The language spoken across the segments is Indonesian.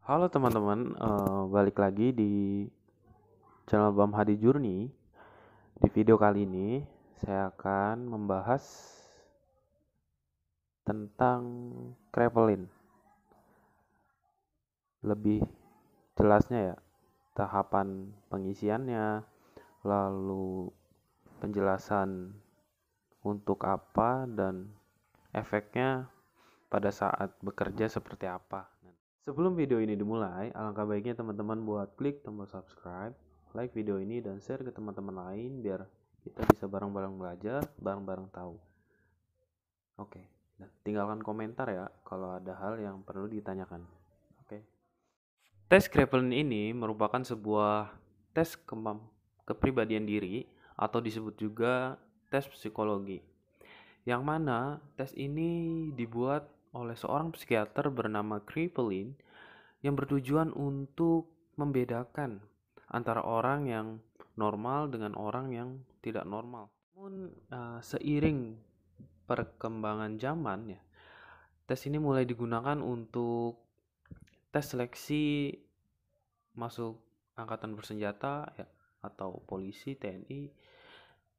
Halo teman-teman, balik lagi di channel Bam Hadi Journey. Di video kali ini saya akan membahas tentang Kraepelin. Lebih jelasnya ya, tahapan pengisiannya, lalu penjelasan untuk apa dan efeknya pada saat bekerja seperti apa. Sebelum video ini dimulai, alangkah baiknya teman-teman buat klik tombol subscribe, like video ini, dan share ke teman-teman lain biar kita bisa bareng-bareng belajar, bareng-bareng tahu. Oke, nah, tinggalkan komentar ya kalau ada hal yang perlu ditanyakan. Oke. Tes Kraepelin ini merupakan sebuah tes kepribadian diri atau disebut juga tes psikologi. Yang mana tes ini dibuat oleh seorang psikiater bernama Kraepelin yang bertujuan untuk membedakan antara orang yang normal dengan orang yang tidak normal. Namun seiring perkembangan zaman ya, tes ini mulai digunakan untuk tes seleksi masuk angkatan bersenjata ya, atau polisi, TNI,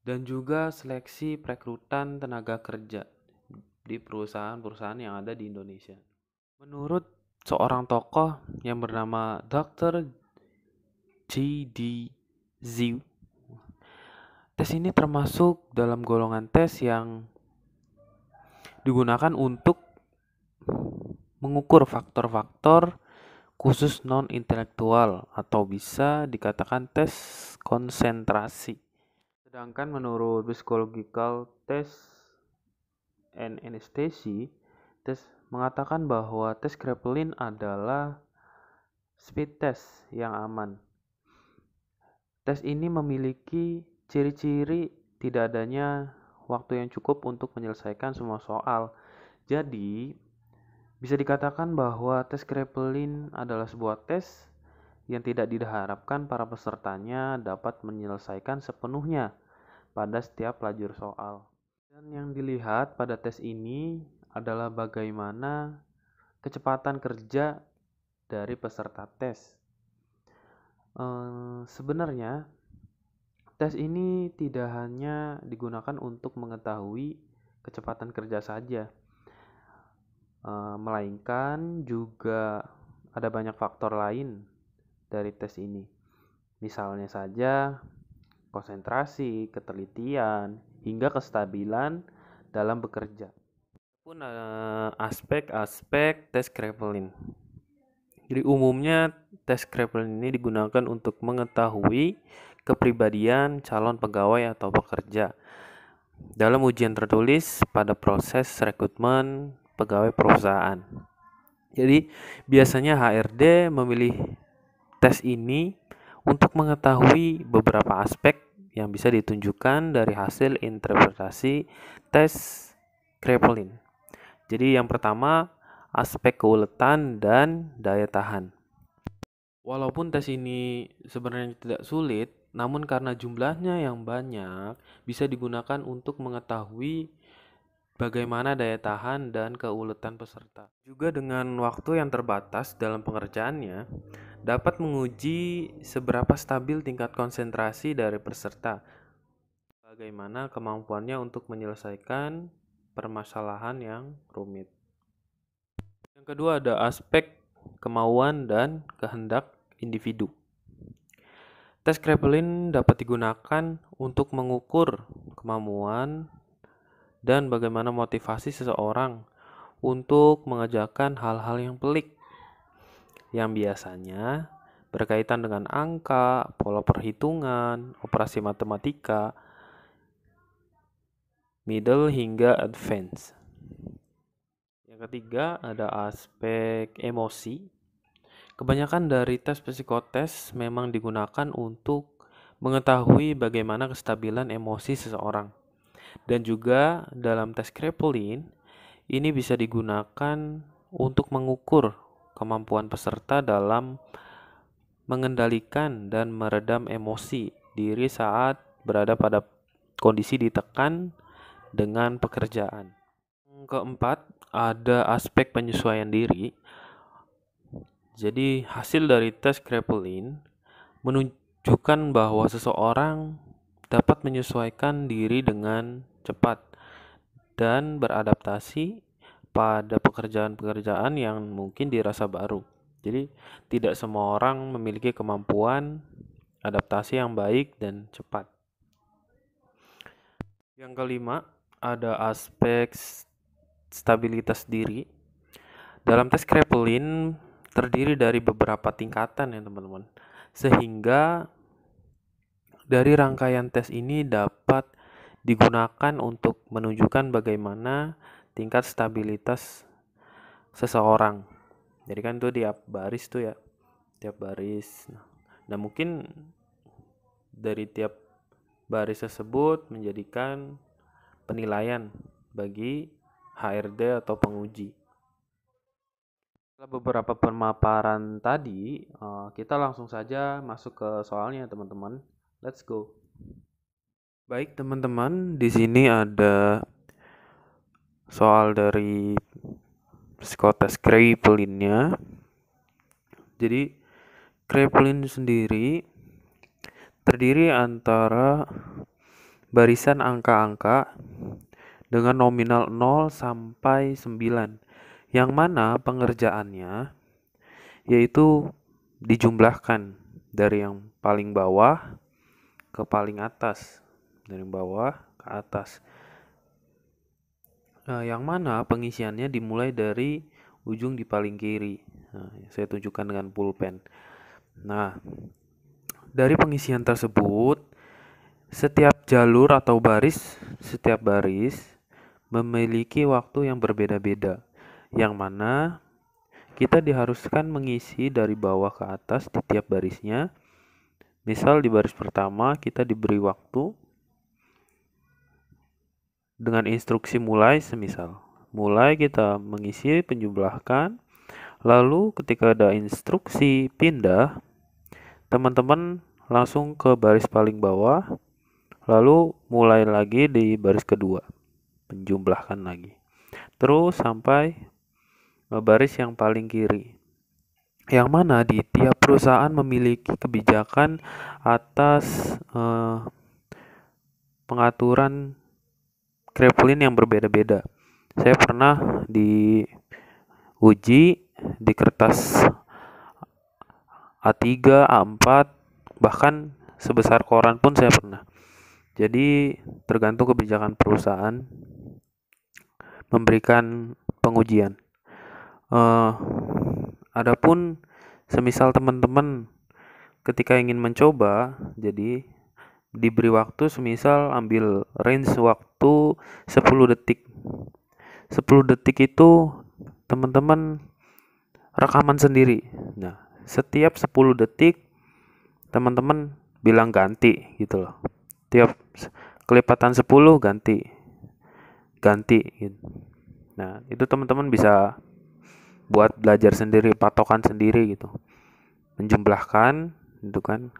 dan juga seleksi perekrutan tenaga kerja di perusahaan-perusahaan yang ada di Indonesia. Menurut seorang tokoh yang bernama Dr. J.D. Ziu, tes ini termasuk dalam golongan tes yang digunakan untuk mengukur faktor-faktor khusus non-intelektual atau bisa dikatakan tes konsentrasi. Sedangkan menurut Psychological Test and Anesthesia, tes mengatakan bahwa tes Kraepelin adalah speed test yang aman. Tes ini memiliki ciri-ciri tidak adanya waktu yang cukup untuk menyelesaikan semua soal. Jadi, bisa dikatakan bahwa tes Kraepelin adalah sebuah tes yang tidak diharapkan para pesertanya dapat menyelesaikan sepenuhnya pada setiap lajur soal. Dan yang dilihat pada tes ini adalah bagaimana kecepatan kerja dari peserta tes. Sebenarnya tes ini tidak hanya digunakan untuk mengetahui kecepatan kerja saja, melainkan juga ada banyak faktor lain dari tes ini. Misalnya saja konsentrasi, ketelitian, hingga kestabilan dalam bekerja. Pun aspek-aspek tes Kraepelin. Jadi umumnya tes Kraepelin ini digunakan untuk mengetahui kepribadian calon pegawai atau pekerja dalam ujian tertulis pada proses rekrutmen pegawai perusahaan. Jadi biasanya HRD memilih tes ini untuk mengetahui beberapa aspek yang bisa ditunjukkan dari hasil interpretasi tes Kraepelin. Jadi yang pertama, aspek keuletan dan daya tahan. Walaupun tes ini sebenarnya tidak sulit, namun karena jumlahnya yang banyak, bisa digunakan untuk mengetahui bagaimana daya tahan dan keuletan peserta. Juga dengan waktu yang terbatas dalam pengerjaannya, dapat menguji seberapa stabil tingkat konsentrasi dari peserta, bagaimana kemampuannya untuk menyelesaikan permasalahan yang rumit. Yang kedua ada aspek kemauan dan kehendak individu. Tes Kraepelin dapat digunakan untuk mengukur kemampuan dan bagaimana motivasi seseorang untuk mengerjakan hal-hal yang pelik yang biasanya berkaitan dengan angka, pola perhitungan, operasi matematika, middle hingga advance. Yang ketiga ada aspek emosi. Kebanyakan dari tes psikotes memang digunakan untuk mengetahui bagaimana kestabilan emosi seseorang. Dan juga dalam tes Kraepelin, ini bisa digunakan untuk mengukur kemampuan peserta dalam mengendalikan dan meredam emosi diri saat berada pada kondisi ditekan dengan pekerjaan. Keempat, ada aspek penyesuaian diri. Jadi hasil dari tes Kraepelin menunjukkan bahwa seseorang dapat menyesuaikan diri dengan cepat dan beradaptasi pada pekerjaan-pekerjaan yang mungkin dirasa baru. Jadi tidak semua orang memiliki kemampuan adaptasi yang baik dan cepat. Yang kelima, ada aspek stabilitas diri. Dalam tes Kraepelin terdiri dari beberapa tingkatan ya teman-teman. Sehingga dari rangkaian tes ini dapat digunakan untuk menunjukkan bagaimana tingkat stabilitas seseorang. Jadi kan tuh tiap baris tuh ya, tiap baris. Nah, mungkin dari tiap baris tersebut menjadikan penilaian bagi HRD atau penguji. Setelah beberapa pemaparan tadi, kita langsung saja masuk ke soalnya teman-teman. Let's go. Baik teman-teman, di sini ada soal dari psikotes Kraepelin-nya. Jadi Kraepelin sendiri terdiri antara barisan angka-angka dengan nominal 0 sampai 9, yang mana pengerjaannya yaitu dijumlahkan dari yang paling bawah ke paling atas, dari bawah ke atas. Yang mana pengisiannya dimulai dari ujung di paling kiri. Saya tunjukkan dengan pulpen. Nah, dari pengisian tersebut, setiap jalur atau setiap baris memiliki waktu yang berbeda-beda, yang mana kita diharuskan mengisi dari bawah ke atas di tiap barisnya. Misal di baris pertama kita diberi waktu dengan instruksi mulai, semisal mulai kita mengisi penjumlahkan, lalu ketika ada instruksi pindah, teman-teman langsung ke baris paling bawah, lalu mulai lagi di baris kedua, penjumlahkan lagi, terus sampai baris yang paling kiri, yang mana di tiap perusahaan memiliki kebijakan atas pengaturan Kraepelin yang berbeda-beda. Saya pernah diuji di kertas A3, A4, bahkan sebesar koran pun saya pernah. Jadi tergantung kebijakan perusahaan memberikan pengujian. Adapun semisal teman-teman ketika ingin mencoba, jadi diberi waktu, semisal ambil range waktu 10 detik. 10 detik itu teman-teman rekaman sendiri. Nah, setiap 10 detik teman-teman bilang ganti gitu loh. Tiap kelipatan 10 ganti gitu. Nah, itu teman-teman bisa buat belajar sendiri, patokan sendiri gitu. Menjumlahkan gitu kan.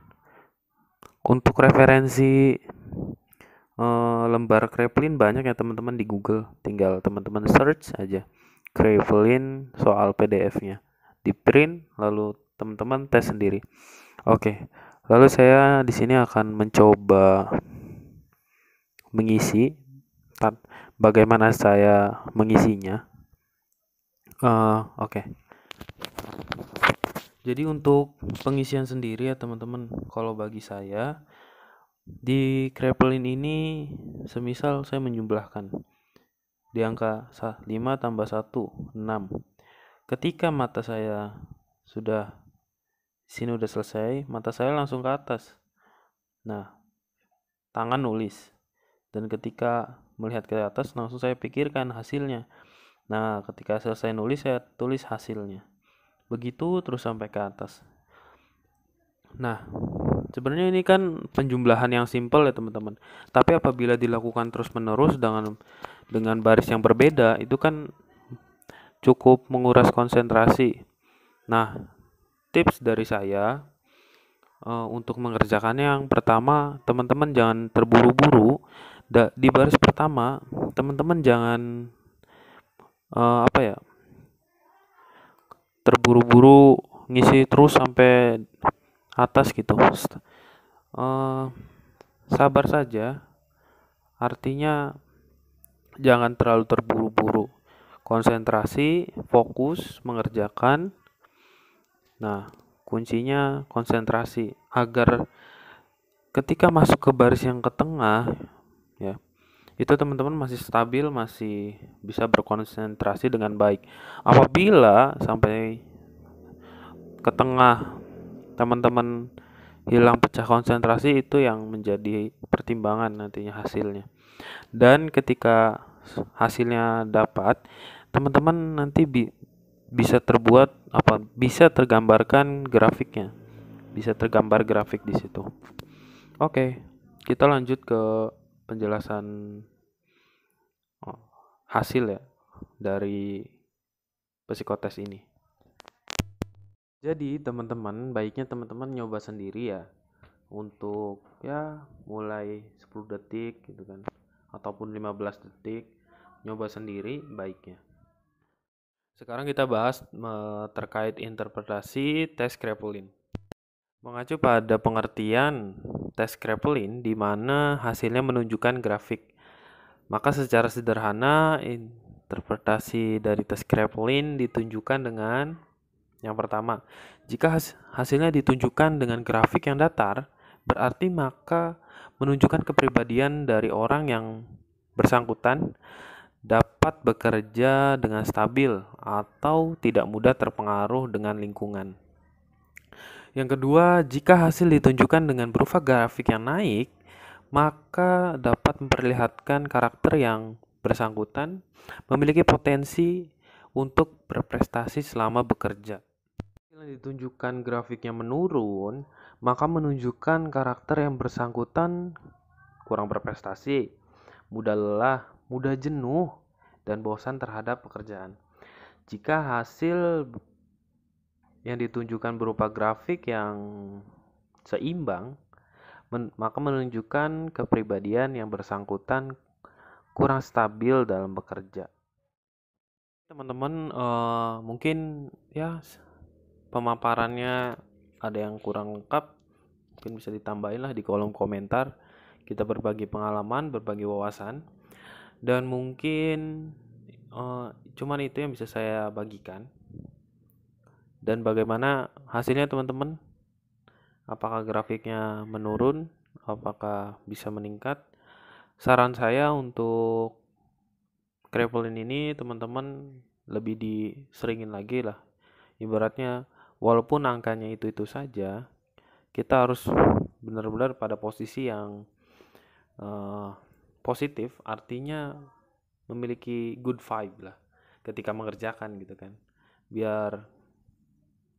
Untuk referensi lembar Kraepelin banyak ya teman-teman di Google. Tinggal teman-teman search aja Kraepelin soal PDF-nya, di print, lalu teman-teman tes sendiri. Oke, lalu saya di sini akan mencoba mengisi. Bagaimana saya mengisinya? Oke. Jadi untuk pengisian sendiri ya teman-teman, kalau bagi saya di Kraepelin ini semisal saya menjumlahkan di angka 5 tambah 1, 6. Ketika mata saya sudah sini udah selesai, mata saya langsung ke atas. Nah, tangan nulis. Dan ketika melihat ke atas langsung saya pikirkan hasilnya. Nah, ketika selesai nulis saya tulis hasilnya. Begitu terus sampai ke atas. Nah, sebenarnya ini kan penjumlahan yang simpel ya teman-teman. Tapi apabila dilakukan terus-menerus dengan baris yang berbeda, itu kan cukup menguras konsentrasi. Nah, tips dari saya untuk mengerjakannya, yang pertama, teman-teman jangan terburu-buru. Di baris pertama, teman-teman jangan terburu-buru ngisi terus sampai atas gitu. Eh, sabar saja, artinya jangan terlalu terburu-buru. Konsentrasi, fokus, mengerjakan. Nah, kuncinya konsentrasi agar ketika masuk ke baris yang ke tengah, ya, itu teman-teman masih stabil, masih bisa berkonsentrasi dengan baik. Apabila sampai ke tengah teman-teman hilang pecah konsentrasi, itu yang menjadi pertimbangan nantinya hasilnya. Dan ketika hasilnya dapat, teman-teman nanti bisa bisa tergambarkan grafiknya, bisa tergambar grafik di situ. Oke, kita lanjut ke penjelasan hasil ya dari psikotes ini. Jadi teman-teman, baiknya teman-teman nyoba sendiri ya, untuk ya mulai 10 detik gitu kan, ataupun 15 detik, nyoba sendiri baiknya. Sekarang kita bahas terkait interpretasi tes Kraepelin. Mengacu pada pengertian tes Kraepelin di mana hasilnya menunjukkan grafik, maka secara sederhana interpretasi dari tes Kraepelin ditunjukkan dengan yang pertama, jika hasilnya ditunjukkan dengan grafik yang datar, berarti maka menunjukkan kepribadian dari orang yang bersangkutan dapat bekerja dengan stabil atau tidak mudah terpengaruh dengan lingkungan. Yang kedua, jika hasil ditunjukkan dengan berupa grafik yang naik, maka dapat memperlihatkan karakter yang bersangkutan memiliki potensi untuk berprestasi selama bekerja. Bila ditunjukkan grafiknya menurun, maka menunjukkan karakter yang bersangkutan kurang berprestasi, mudah lelah, mudah jenuh, dan bosan terhadap pekerjaan. Jika hasil yang ditunjukkan berupa grafik yang seimbang, maka menunjukkan kepribadian yang bersangkutan kurang stabil dalam bekerja. Teman-teman, mungkin ya pemaparannya ada yang kurang lengkap, mungkin bisa ditambahin lah di kolom komentar. Kita berbagi pengalaman, berbagi wawasan, dan mungkin cuman itu yang bisa saya bagikan. Dan bagaimana hasilnya teman-teman? Apakah grafiknya menurun? Apakah bisa meningkat? Saran saya untuk Kraepelin ini teman-teman lebih diseringin lagi lah. Ibaratnya walaupun angkanya itu saja, kita harus benar-benar pada posisi yang positif, artinya memiliki good vibe lah ketika mengerjakan gitu kan, biar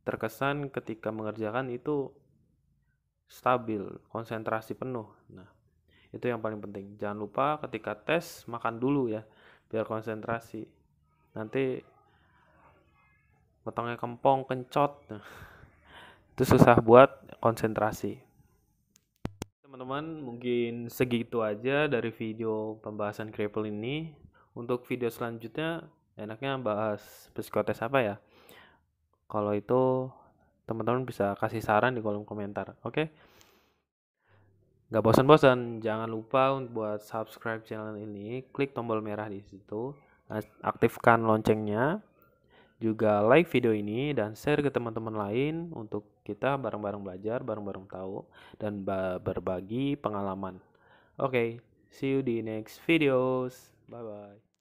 terkesan ketika mengerjakan itu stabil, konsentrasi penuh. Nah, itu yang paling penting. Jangan lupa ketika tes makan dulu ya, biar konsentrasi. Nanti potongnya kempong, kencot. Nah, itu susah buat konsentrasi. Teman-teman, mungkin segitu aja dari video pembahasan Kraepelin ini. Untuk video selanjutnya, enaknya bahas psikotes apa ya? Kalau itu, teman-teman bisa kasih saran di kolom komentar, oke? Gak bosan-bosan, jangan lupa buat subscribe channel ini, klik tombol merah di situ, aktifkan loncengnya, juga like video ini dan share ke teman-teman lain untuk kita bareng-bareng belajar, bareng-bareng tahu, dan berbagi pengalaman. Oke, see you di next videos. Bye-bye.